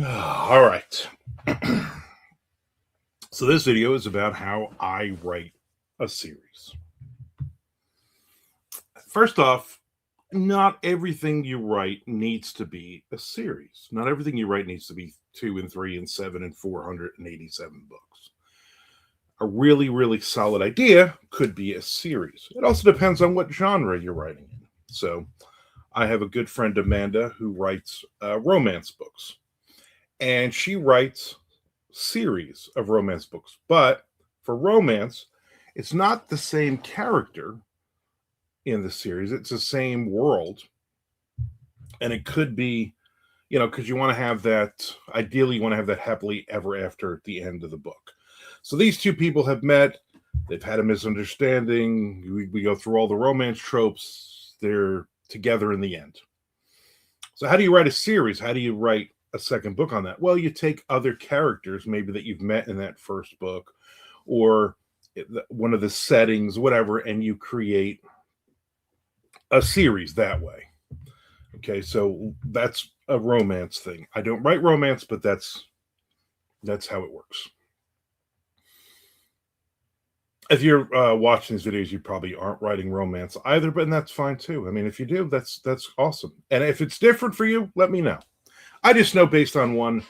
All right. So this video is about how I write a series. First off, not everything you write needs to be a series. Not everything you write needs to be 2 and 3 and 7 and 487 books. A really, really solid idea could be a series. It also depends on what genre you're writing in. So I have a good friend, Amanda, who writes romance books. And she writes series of romance books. But for romance, it's not the same character in the series, it's the same world. And it could be, because you want to have that, ideally, you want to have that happily ever after at the end of the book. So these two people have met, they've had a misunderstanding. We go through all the romance tropes, they're together in the end. So, how do you write a series? How do you write a second book on that? Well, you take other characters maybe that you've met in that first book or one of the settings, whatever, and you create a series that way. Okay, so that's a romance thing. I don't write romance, but that's how it works. If you're watching these videos, you probably aren't writing romance either, but that's fine too. I mean, if you do, that's awesome. And if it's different for you, let me know. I just know based on one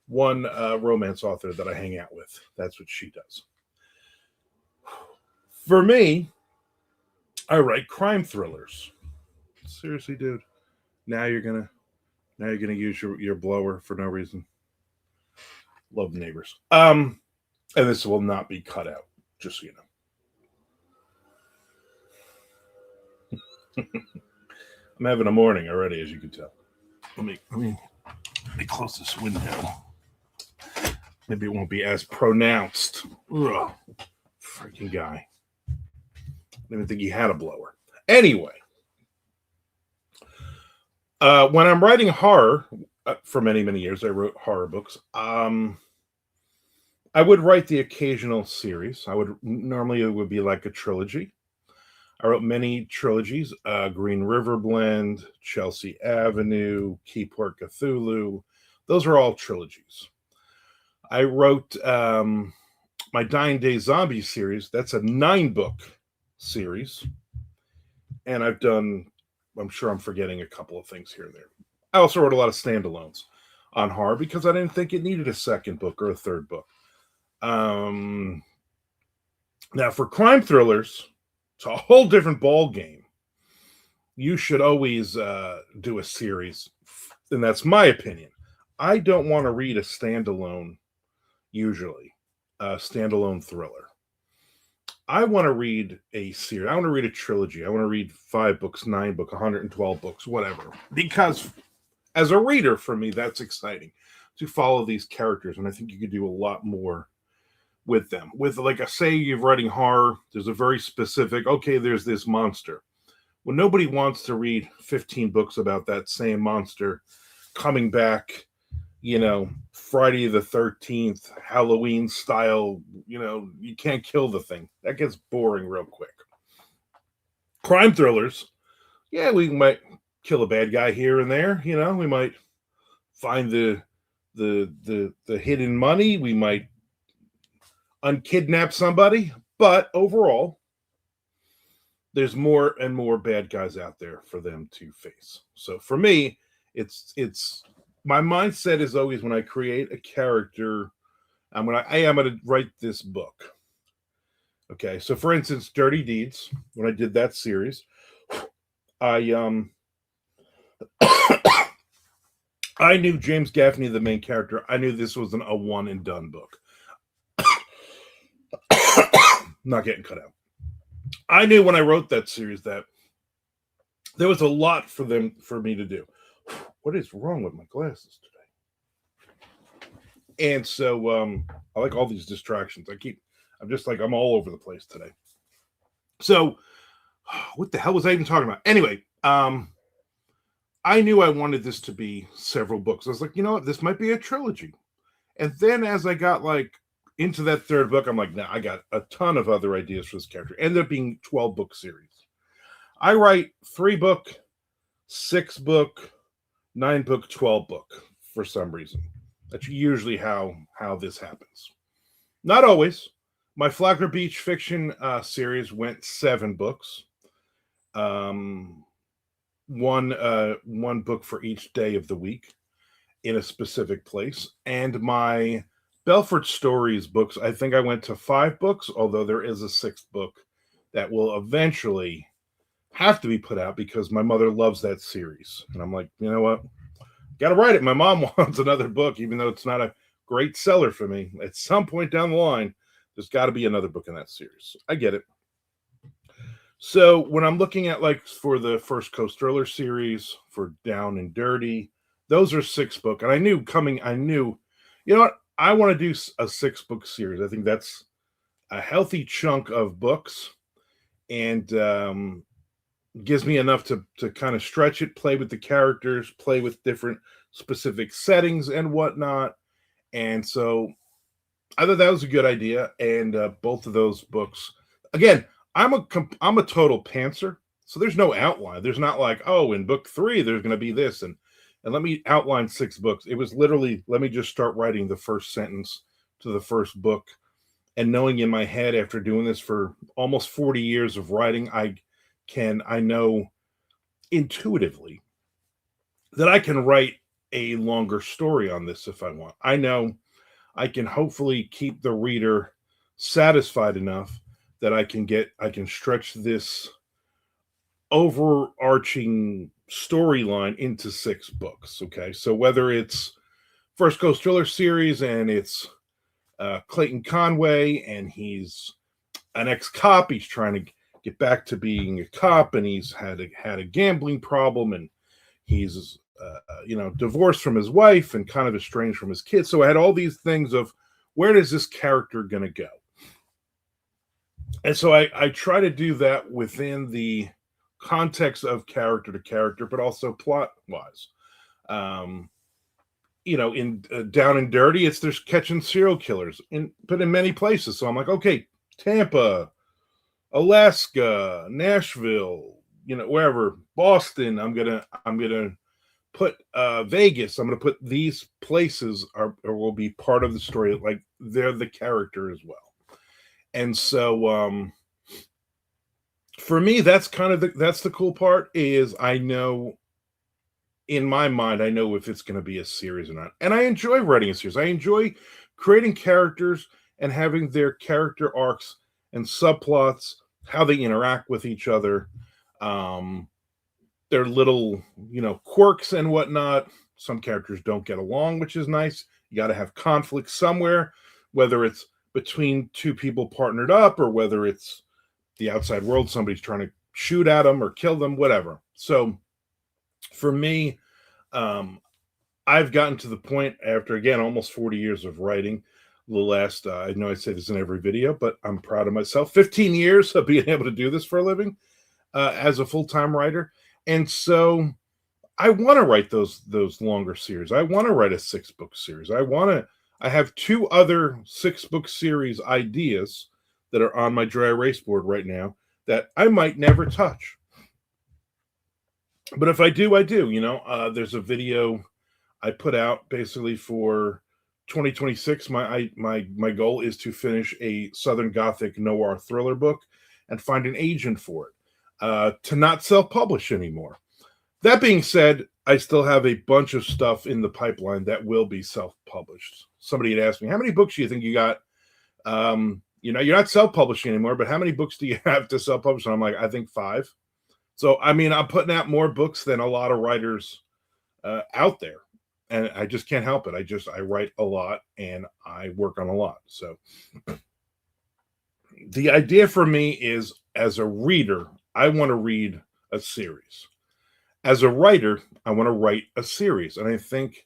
romance author that I hang out with. That's what she does. For me, I write crime thrillers. Seriously, dude. Now you're gonna use your blower for no reason. Love the neighbors. And this will not be cut out, just so you know. I'm having a morning already, as you can tell. Let me close this window. Maybe it won't be as pronounced. Ugh, freaking guy. I didn't even think he had a blower. Anyway, when I'm writing horror, for many, many years, I wrote horror books. I would write the occasional series. Normally it would be like a trilogy. I wrote many trilogies: Green River Blend, Chelsea Avenue, Keyport Cthulhu. Those are all trilogies. I wrote my Dying Day Zombie series. That's a 9-book series. And I'm sure I'm forgetting a couple of things here and there. I also wrote a lot of standalones on horror because I didn't think it needed a second book or a third book. Now, for crime thrillers, it's a whole different ball game. You should always do a series, and that's my opinion. I don't want to read a standalone, usually, a standalone thriller. I want to read a series. I want to read a trilogy. I want to read 5 books, 9 books, 112 books, whatever. Because as a reader, for me, that's exciting to follow these characters, and I think you could do a lot more with them. With, like, say you're writing horror, there's a very specific, okay, there's this monster. Well, nobody wants to read 15 books about that same monster coming back, Friday the 13th, Halloween style. You can't kill the thing. That gets boring real quick. Crime thrillers, yeah, we might kill a bad guy here and there. We might find the hidden money. We might unkidnap somebody, but overall, there's more and more bad guys out there for them to face. So for me, it's my mindset is always, when I create a character, I'm gonna write this book. Okay, so for instance, Dirty Deeds, when I did that series, I I knew James Gaffney, the main character. I knew this was a one and done book. Not getting cut out. I knew when I wrote that series that there was a lot for me to do. What is wrong with my glasses today? And so I like all these distractions. I'm all over the place today. So what the hell was I even talking about? Anyway, I knew I wanted this to be several books. I was like, you know what, this might be a trilogy. And then as I got into that third book, I'm like, nah, I got a ton of other ideas for this character. Ended up being 12-book series. I write 3-book, 6-book, 9-book, 12-book for some reason. That's usually how this happens. Not always. My Flagler Beach fiction series went 7 books. Um, one book for each day of the week in a specific place. And my Belfort Stories books, I think I went to 5 books, although there is a 6th book that will eventually have to be put out because my mother loves that series. And I'm like, you know what? Got to write it. My mom wants another book, even though it's not a great seller for me. At some point down the line, there's got to be another book in that series. I get it. So when I'm looking at like for the First Coast Thriller series, for Down and Dirty, those are 6 book. And I knew, you know what? I want to do a 6 book series. I think that's a healthy chunk of books and gives me enough to kind of stretch it, play with the characters, play with different specific settings and whatnot. And so I thought that was a good idea. And both of those books, again, I'm a total pantser, so there's no outline. There's not like, oh, in book 3 there's going to be this, and let me outline 6 books. It was literally, let me just start writing the first sentence to the first book, and knowing in my head after doing this for almost 40 years of writing, I know intuitively that I can write a longer story on this if I want. I know I can hopefully keep the reader satisfied enough that I can stretch this overarching storyline into 6 books. Okay. So whether it's First Coast Thriller series and it's Clayton Conway and he's an ex-cop, he's trying to get back to being a cop, and he's had a gambling problem, and he's divorced from his wife and kind of estranged from his kids. So I had all these things of where does this character going to go? And so I try to do that within the context of character to character, but also plot wise. Um, in Down and Dirty, it's there's catching serial killers, but in many places. So I'm like, okay, Tampa, Alaska, Nashville, wherever, Boston. I'm gonna put Vegas. I'm gonna put these places are or will be part of the story. Like they're the character as well. And so for me, that's kind of that's the cool part is I know in my mind, I know if it's going to be a series or not. And I enjoy writing a series. I enjoy creating characters and having their character arcs and subplots, how they interact with each other, um, their little, quirks and whatnot. Some characters don't get along, which is nice. You got to have conflict somewhere, whether it's between 2 people partnered up or whether it's the outside world, somebody's trying to shoot at them or kill them, whatever. So for me, I've gotten to the point after, again, almost 40 years of writing. The last, I know I say this in every video, but I'm proud of myself. 15 years of being able to do this for a living as a full-time writer. And so I want to write those longer series. I want to write a 6-book series. I have 2 other 6-book series ideas that are on my dry erase board right now that I might never touch. But if I do, I do. There's a video I put out basically for 2026. My goal is to finish a Southern Gothic noir thriller book and find an agent for it to not self-publish anymore. That being said, I still have a bunch of stuff in the pipeline that will be self-published. Somebody had asked me, how many books do you think you got? You're not self-publishing anymore, but how many books do you have to self-publish? And I'm like, I think 5. So, I mean, I'm putting out more books than a lot of writers out there. And I just can't help it. I write a lot and I work on a lot. So the idea for me is as a reader, I want to read a series. As a writer, I want to write a series. And I think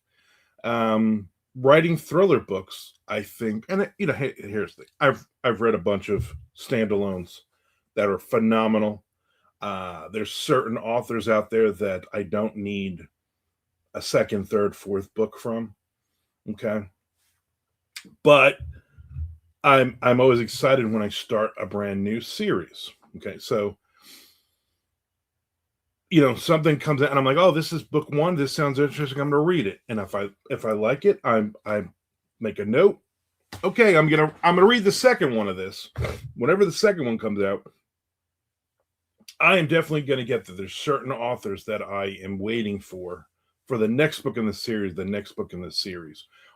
writing thriller books, I think, and here's the thing. I've read a bunch of standalones that are phenomenal. There's certain authors out there that I don't need a second, third, fourth book from. Okay. But I'm always excited when I start a brand new series. Okay. So, something comes out and I'm like, oh, this is book one. This sounds interesting. I'm going to read it. And if I like it, I make a note. Okay, I'm gonna read the second one of this. Whenever the second one comes out, I am definitely going to get that there's certain authors that I am waiting for the next book in the series,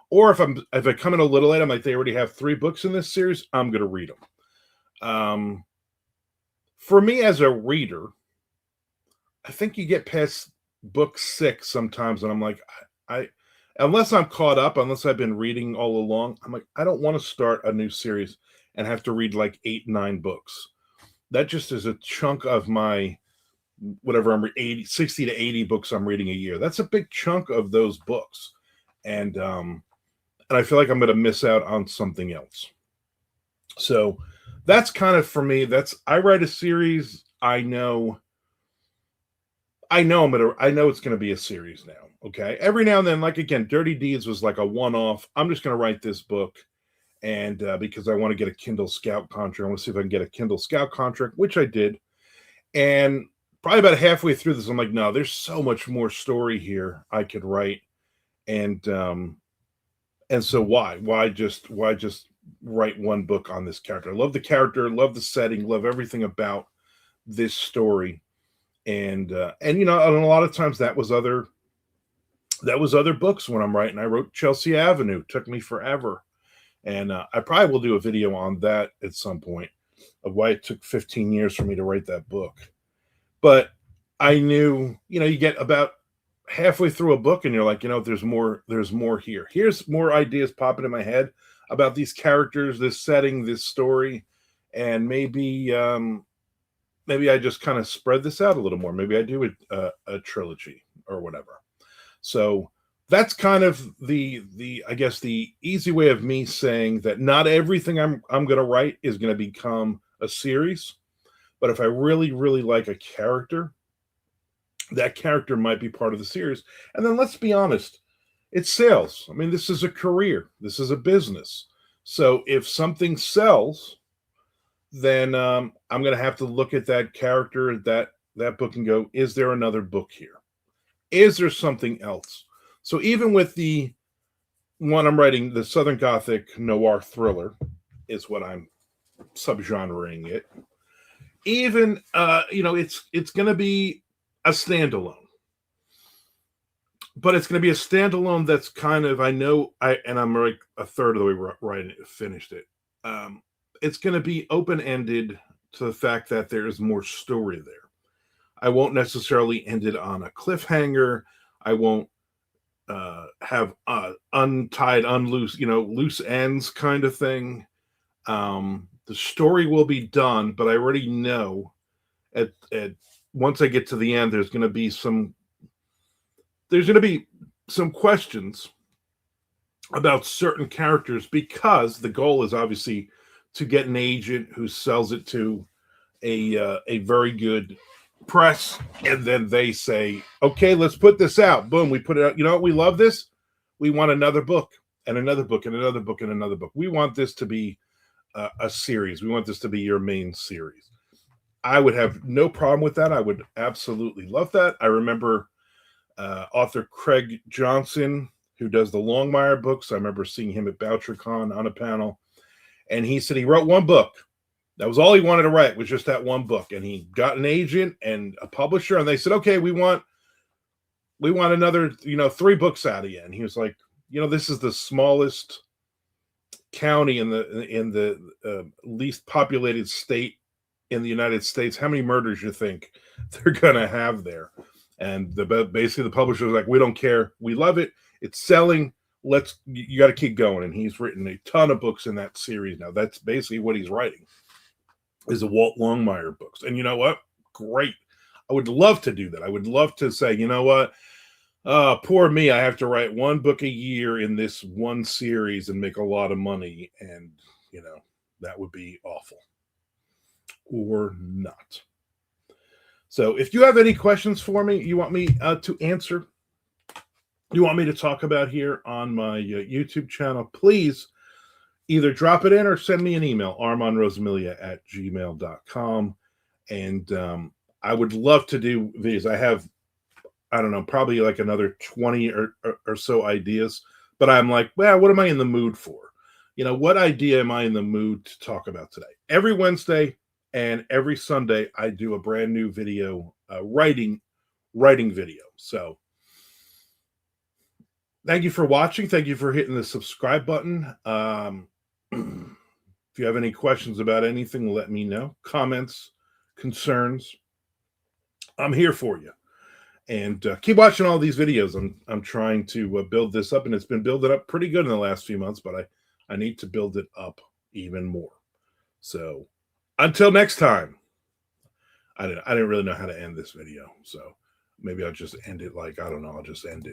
Or if I come in a little late, I'm like, they already have 3 books in this series, I'm going to read them. For me as a reader, I think you get past book 6 sometimes, and I'm like, I unless I'm caught up, unless I've been reading all along, I'm like, I don't want to start a new series and have to read like 8, 9 books. That just is a chunk of my whatever 60 to 80 books I'm reading a year. That's a big chunk of those books. And I feel like I'm going to miss out on something else. So that's kind of for me. I write a series. I know it's going to be a series now. Okay. Every now and then, like again, Dirty Deeds was like a one-off. I'm just going to write this book. And because I want to get a Kindle Scout contract, I want to see if I can get a Kindle Scout contract, which I did. And probably about halfway through this, I'm like, no, there's so much more story here I could write. And so why just write one book on this character? I love the character, love the setting, love everything about this story. And and a lot of times that was other books when I'm writing. I wrote Chelsea Avenue. It took me forever. And I probably will do a video on that at some point of why it took 15 years for me to write that book. But I knew, you get about halfway through a book and you're like, there's more here. Here's more ideas popping in my head about these characters, this setting, this story. And maybe I just kind of spread this out a little more. Maybe I do a trilogy or whatever. So that's kind of the I guess the easy way of me saying that not everything I'm going to write is going to become a series, but if I really, really like a character, that character might be part of the series. And then let's be honest, it's sales. I mean, this is a career. This is a business. So if something sells, then I'm going to have to look at that character, that book and go, is there another book here? Is there something else? So even with the one I'm writing, the Southern Gothic noir thriller is what I'm subgenreing it. Even, it's going to be a standalone. But it's going to be a standalone that's kind of, I'm like a third of the way writing it, finished it. It's going to be open-ended to the fact that there is more story there. I won't necessarily end it on a cliffhanger. I won't have untied, loose ends kind of thing. The story will be done, but I already know at once I get to the end, there's going to be some questions about certain characters, because the goal is obviously to get an agent who sells it to a very good press, and then they say, okay, let's put this out. Boom, we put it out. You know what? We love this. We want another book and another book and another book and another book. We want this to be a series. We want this to be your main series. I would have no problem with that. I would absolutely love that. I remember author Craig Johnson, who does the Longmire books. I remember seeing him at BoucherCon on a panel, and he said he wrote one book. That was all he wanted to write, was just that one book. And he got an agent and a publisher, and they said, okay, we want another, 3 books out of you. And he was like, this is the smallest county in the least populated state in the United States. How many murders you think they're going to have there? And basically the publisher was like, we don't care. We love it. It's selling. You got to keep going. And he's written a ton of books in that series now. That's basically what he's writing, is the Walt Longmire books. And you know what? Great. I would love to do that. I would love to say, you know what? Poor me. I have to write one book a year in this one series and make a lot of money. And, that would be awful. Or not. So if you have any questions for me, you want me to answer, you want me to talk about here on my YouTube channel, please either drop it in or send me an email, armandrosamilia@gmail.com. And I would love to do these. I have, I don't know, probably like another 20 or so ideas, but I'm like, well, what am I in the mood for? What idea am I in the mood to talk about today? Every Wednesday and every Sunday, I do a brand new video, writing video. So thank you for watching. Thank you for hitting the subscribe button. If you have any questions about anything, let me know. Comments, concerns, I'm here for you. And keep watching all these videos. I'm trying to build this up, and it's been building up pretty good in the last few months, but I need to build it up even more. So until next time, I didn't really know how to end this video, so maybe I'll just end it like, I don't know, I'll just end it.